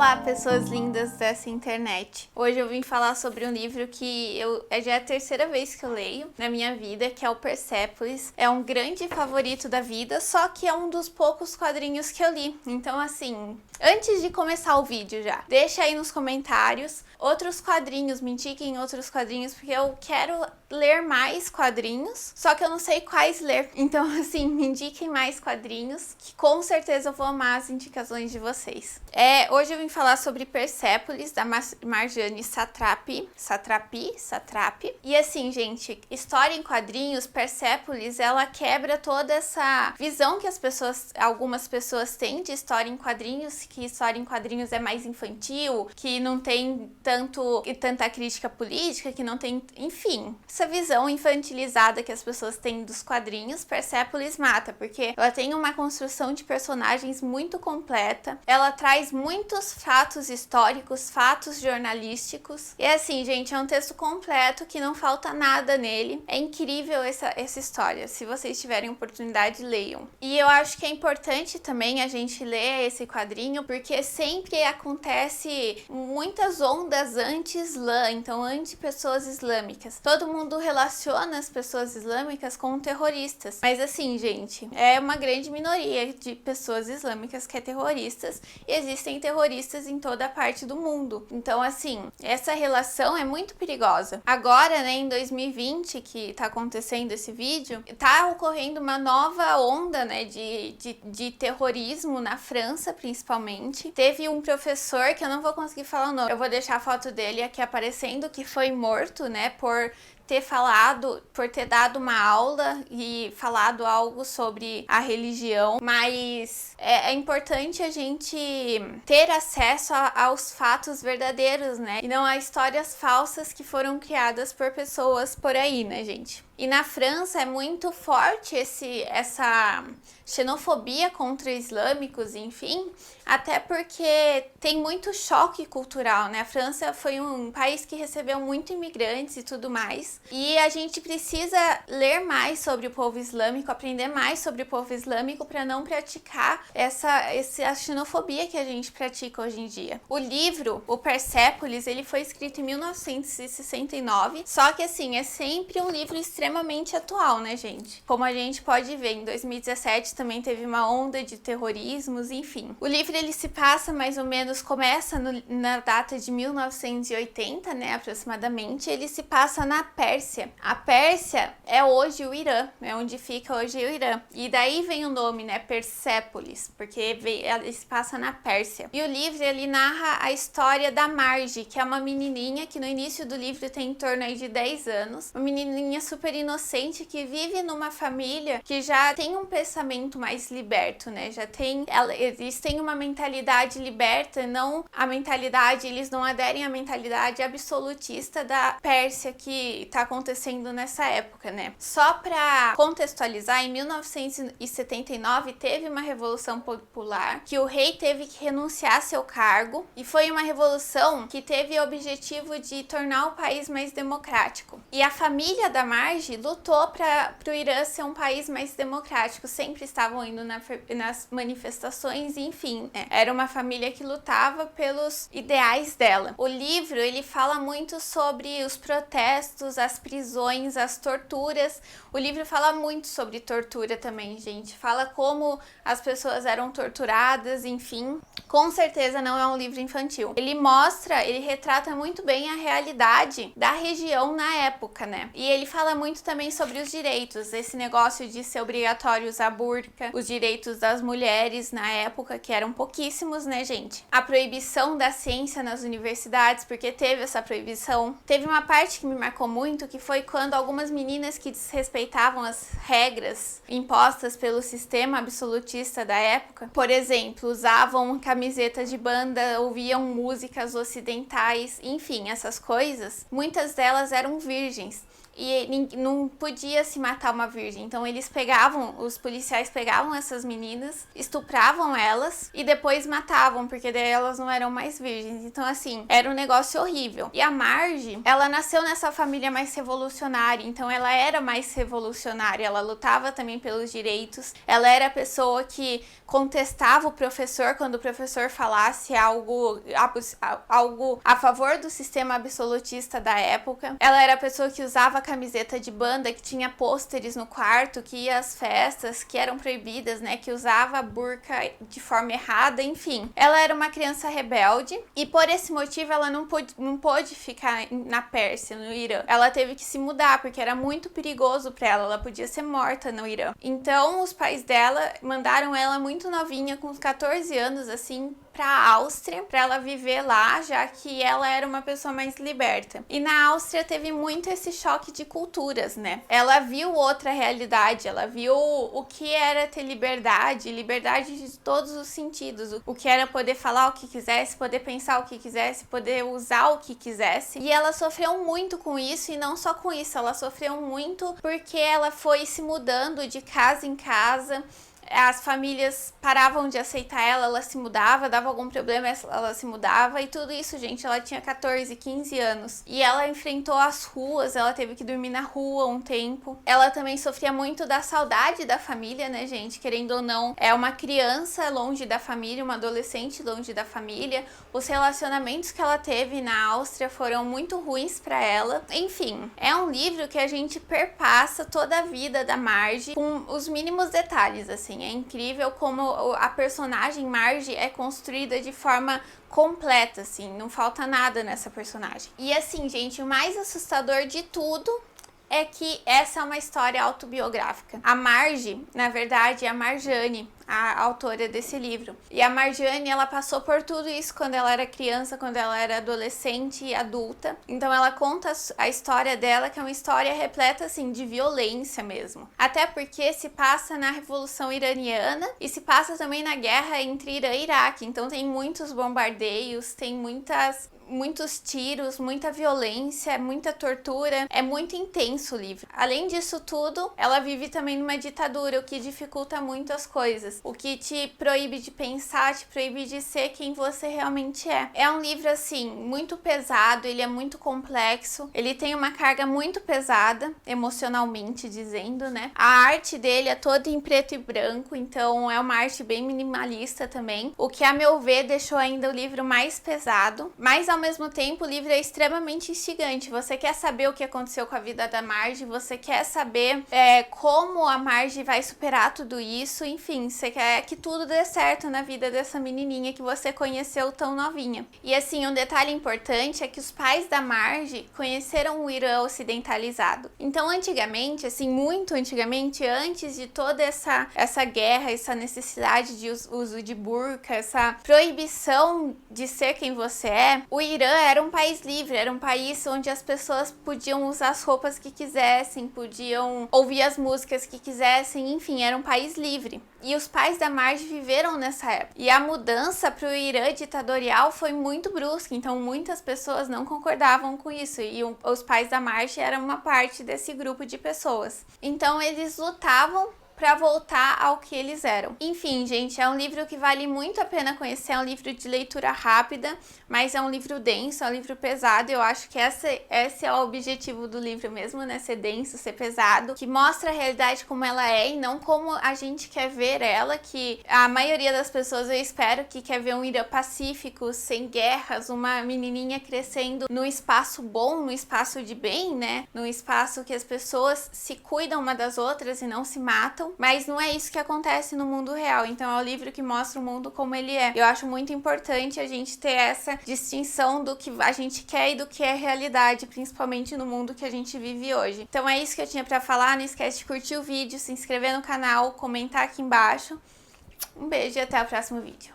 Olá, pessoas lindas dessa internet. Hoje eu vim falar sobre um livro que já é a terceira vez que eu leio na minha vida, que é o Persépolis. É um grande favorito da vida, só que é um dos poucos quadrinhos que eu li. Então, assim, antes de começar o vídeo já, deixa aí nos comentários outros quadrinhos, me indiquem outros quadrinhos, porque eu quero ler mais quadrinhos, só que eu não sei quais ler. Então, assim, me indiquem mais quadrinhos, que com certeza eu vou amar as indicações de vocês. Hoje eu vim falar sobre Persépolis, da Marjane Satrapi. E assim, gente, história em quadrinhos, Persépolis, ela quebra toda essa visão que algumas pessoas têm de história em quadrinhos, que história em quadrinhos é mais infantil, que não tem tanta crítica política, que não tem, enfim, essa visão infantilizada que as pessoas têm dos quadrinhos. Persépolis mata, porque ela tem uma construção de personagens muito completa, ela traz muitos fatos históricos, fatos jornalísticos, e assim, gente, é um texto completo que não falta nada nele. É incrível essa história, se vocês tiverem oportunidade, leiam. E eu acho que é importante também a gente ler esse quadrinho, porque sempre acontece muitas ondas anti-islã, então anti-pessoas islâmicas. Todo mundo relaciona as pessoas islâmicas com terroristas, mas assim, gente, é uma grande minoria de pessoas islâmicas que é terroristas, e existem terroristas em toda a parte do mundo. Então, assim, essa relação é muito perigosa. Agora, né, em 2020, que tá acontecendo esse vídeo, tá ocorrendo uma nova onda, né, de terrorismo na França, principalmente. Teve um professor, que eu não vou conseguir falar o nome, eu vou deixar a foto dele aqui aparecendo, que foi morto, né, por ter dado uma aula e falado algo sobre a religião, mas é importante a gente ter acesso aos fatos verdadeiros, né, e não a histórias falsas que foram criadas por pessoas por aí, né, gente. E na França é muito forte essa xenofobia contra islâmicos, enfim, até porque tem muito choque cultural, né? A França foi um país que recebeu muito imigrantes e tudo mais. E a gente precisa ler mais sobre o povo islâmico, aprender mais sobre o povo islâmico para não praticar essa xenofobia que a gente pratica hoje em dia. O livro, o Persépolis, ele foi escrito em 1969, só que assim, é sempre um livro extremamente atual, né, gente? Como a gente pode ver, em 2017 também teve uma onda de terrorismos, enfim. O livro, ele se passa mais ou menos, começa na data de 1980, né, aproximadamente. Ele se passa na Pérsia. A Pérsia é hoje o Irã, é onde fica hoje o Irã. E daí vem o nome, né, Persépolis, porque ele se passa na Pérsia. E o livro, ele narra a história da Marge, que é uma menininha que no início do livro tem em torno aí de 10 anos. Uma menininha super inocente que vive numa família que já tem um pensamento mais liberto, né? Eles têm uma mentalidade liberta, eles não aderem à mentalidade absolutista da Pérsia que tá acontecendo nessa época, né? Só pra contextualizar, em 1979 teve uma revolução popular que o rei teve que renunciar a seu cargo, e foi uma revolução que teve o objetivo de tornar o país mais democrático. E a família da Marge lutou para o Irã ser um país mais democrático, sempre estavam indo nas manifestações, enfim, né? Era uma família que lutava pelos ideais dela. O livro, ele fala muito sobre os protestos, as prisões, as torturas. O livro fala muito sobre tortura também, gente. Fala como as pessoas eram torturadas, enfim. Com certeza não é um livro infantil. Ele retrata muito bem a realidade da região na época, né? E ele fala muito também sobre os direitos, esse negócio de ser obrigatório usar burca, os direitos das mulheres na época, que eram pouquíssimos, né, gente? A proibição da ciência nas universidades, porque teve essa proibição. Teve uma parte que me marcou muito, que foi quando algumas meninas que desrespeitavam as regras impostas pelo sistema absolutista da época, por exemplo, usavam camisetas de banda, ouviam músicas ocidentais, enfim, essas coisas, muitas delas eram virgens. E não podia se matar uma virgem. Então os policiais pegavam essas meninas, estupravam elas e depois matavam, porque daí elas não eram mais virgens. Então assim, era um negócio horrível. E a Marge, ela nasceu nessa família mais revolucionária, então ela era mais revolucionária, ela lutava também pelos direitos, ela era a pessoa que contestava o professor quando o professor falasse algo a favor do sistema absolutista da época. Ela era a pessoa que usava camiseta de banda, que tinha pôsteres no quarto, que ia às festas que eram proibidas, né, que usava a burca de forma errada, enfim. Ela era uma criança rebelde e por esse motivo ela não pôde ficar na Pérsia, no Irã. Ela teve que se mudar porque era muito perigoso para ela podia ser morta no Irã. Então os pais dela mandaram ela muito novinha, com 14 anos, assim, para a Áustria, para ela viver lá, já que ela era uma pessoa mais liberta. E na Áustria teve muito esse choque de culturas, né? Ela viu outra realidade, ela viu o que era ter liberdade de todos os sentidos, o que era poder falar o que quisesse, poder pensar o que quisesse, poder usar o que quisesse. E ela sofreu muito com isso, e não só com isso, ela sofreu muito porque ela foi se mudando de casa em casa. As famílias paravam de aceitar ela se mudava, dava algum problema, ela se mudava, e tudo isso, gente, ela tinha 14, 15 anos. E ela enfrentou as ruas, ela teve que dormir na rua um tempo. Ela também sofria muito da saudade da família, né, gente? Querendo ou não, é uma criança longe da família, uma adolescente longe da família. Os relacionamentos que ela teve na Áustria foram muito ruins pra ela. Enfim, é um livro que a gente perpassa toda a vida da Marge com os mínimos detalhes, assim. É incrível como a personagem Marge é construída de forma completa, assim, não falta nada nessa personagem. E assim, gente, o mais assustador de tudo é que essa é uma história autobiográfica. A Marge, na verdade, é a Marjane, a autora desse livro. E a Marjane, ela passou por tudo isso quando ela era criança, quando ela era adolescente e adulta. Então ela conta a história dela, que é uma história repleta, assim, de violência mesmo. Até porque se passa na Revolução Iraniana e se passa também na guerra entre Irã e Iraque. Então tem muitos bombardeios, tem muitos tiros, muita violência, muita tortura. É muito intenso o livro. Além disso tudo, ela vive também numa ditadura, o que dificulta muito as coisas. O que te proíbe de pensar, te proíbe de ser quem você realmente é. É um livro, assim, muito pesado, ele é muito complexo, ele tem uma carga muito pesada, emocionalmente dizendo, né? A arte dele é toda em preto e branco, então é uma arte bem minimalista também, o que, a meu ver, deixou ainda o livro mais pesado, mas ao mesmo tempo o livro é extremamente instigante. Você quer saber o que aconteceu com a vida da Marge, você quer saber como a Marge vai superar tudo isso, enfim, você quer que tudo dê certo na vida dessa menininha que você conheceu tão novinha. E assim, um detalhe importante é que os pais da Marge conheceram o Irã ocidentalizado. Então antigamente, assim, muito antigamente, antes de toda essa guerra, essa necessidade de uso de burca, essa proibição de ser quem você é, o Irã era um país livre, era um país onde as pessoas podiam usar as roupas que quisessem, podiam ouvir as músicas que quisessem, enfim, era um país livre. E os pais da Marge viveram nessa época. E a mudança para o Irã ditatorial foi muito brusca, então muitas pessoas não concordavam com isso. E os pais da Marge eram uma parte desse grupo de pessoas. Então eles lutavam para voltar ao que eles eram. Enfim, gente, é um livro que vale muito a pena conhecer, é um livro de leitura rápida, mas é um livro denso, é um livro pesado. Eu acho que esse é o objetivo do livro mesmo, né? Ser denso, ser pesado, que mostra a realidade como ela é e não como a gente quer ver ela, que a maioria das pessoas, eu espero, que quer ver um Irã pacífico, sem guerras, uma menininha crescendo num espaço bom, num espaço de bem, né? Num espaço que as pessoas se cuidam uma das outras e não se matam. Mas não é isso que acontece no mundo real. Então é um livro que mostra o mundo como ele é. Eu acho muito importante a gente ter essa distinção do que a gente quer e do que é realidade, principalmente no mundo que a gente vive hoje. Então é isso que eu tinha pra falar. Não esquece de curtir o vídeo, se inscrever no canal, comentar aqui embaixo. Um beijo e até o próximo vídeo.